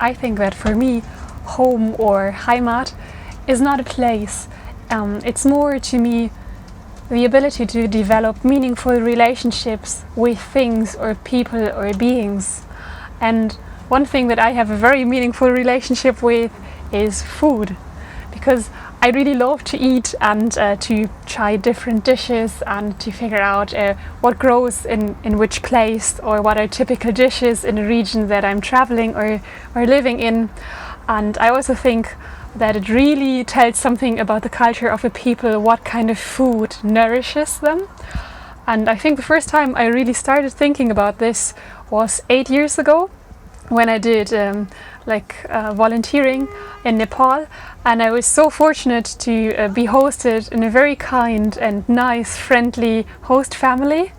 I think that for me, home or Heimat is not a place. It's more to me the ability to develop meaningful relationships with things or people or beings. And one thing that I have a very meaningful relationship with is food, because I really love to eat and to try different dishes and to figure out what grows in which place, or what are typical dishes in a region that I'm traveling or living in. And I also think that it really tells something about the culture of a people, what kind of food nourishes them. And I think the first time I really started thinking about this was 8 years ago, when I did volunteering in Nepal, and I was so fortunate to be hosted in a very kind and nice, friendly host family.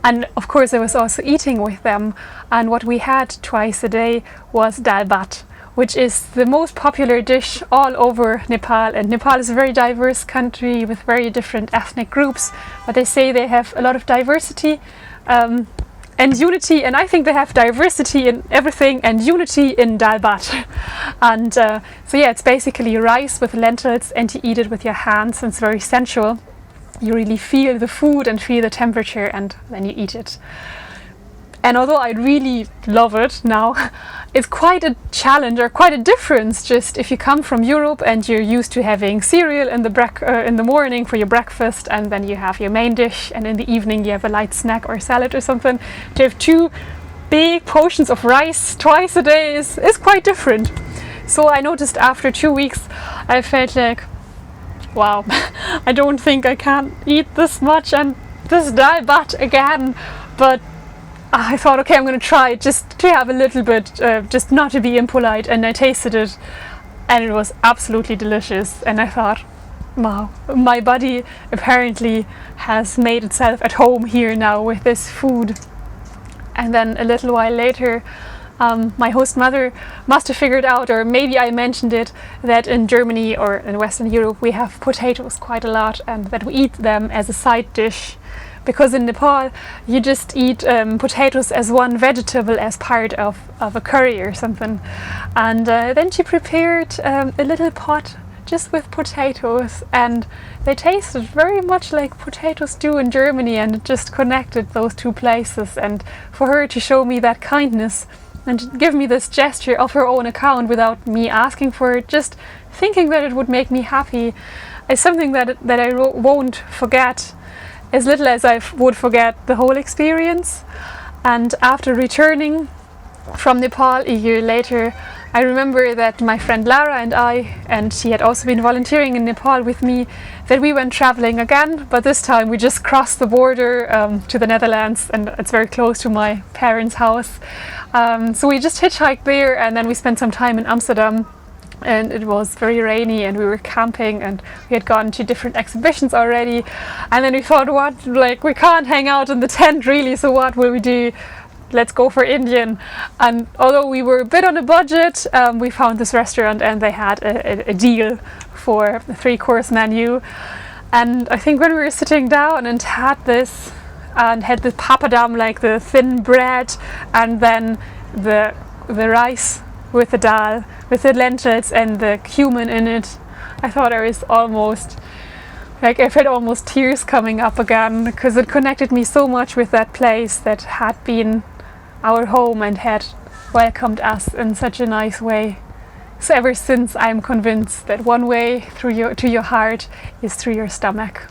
And of course I was also eating with them, and what we had twice a day was dal bhat, which is the most popular dish all over Nepal. And Nepal is a very diverse country with very different ethnic groups, but they say they have a lot of diversity and unity, and I think they have diversity in everything and unity in dal bhat. And so yeah, it's basically rice with lentils, and you eat it with your hands, and it's very sensual. You really feel the food and feel the temperature, and then you eat it. And although I really love it now, it's quite a challenge, or quite a difference, just if you come from Europe and you're used to having cereal in the morning for your breakfast, and then you have your main dish, and in the evening you have a light snack or salad or something. To have 2 big portions of rice twice a day is quite different. So I noticed after 2 weeks I felt like, wow, I don't think I can eat this much and this dal bhat again. But I thought, okay, I'm going to try just to have a little bit, just not to be impolite, and I tasted it, and it was absolutely delicious. And I thought, wow, my body apparently has made itself at home here now with this food. And then a little while later, my host mother must have figured out, or maybe I mentioned it, that in Germany or in Western Europe we have potatoes quite a lot, and that we eat them as a side dish. Because in Nepal you just eat potatoes as one vegetable, as part of a curry or something. And then she prepared a little pot just with potatoes, and they tasted very much like potatoes do in Germany, and it just connected those 2 places. And for her to show me that kindness and to give me this gesture of her own account without me asking for it, just thinking that it would make me happy, is something that I won't forget, as little as I would forget the whole experience. And after returning from Nepal a year later, I remember that my friend Lara and she had also been volunteering in Nepal with me, that we went traveling again, but this time we just crossed the border to the Netherlands, and it's very close to my parents' house. So we just hitchhiked there, and then we spent some time in Amsterdam. And it was very rainy, and we were camping, and we had gone to different exhibitions already. And then we thought, we can't hang out in the tent really, so what will we do? Let's go for Indian. And although we were a bit on a budget, we found this restaurant, and they had a deal for a 3-course menu. And I think when we were sitting down and had the papadam, like the thin bread, and then the rice with the dal, with the lentils and the cumin in it, I thought I felt almost tears coming up again, because it connected me so much with that place that had been our home and had welcomed us in such a nice way. So ever since, I'm convinced that one way to your heart is through your stomach.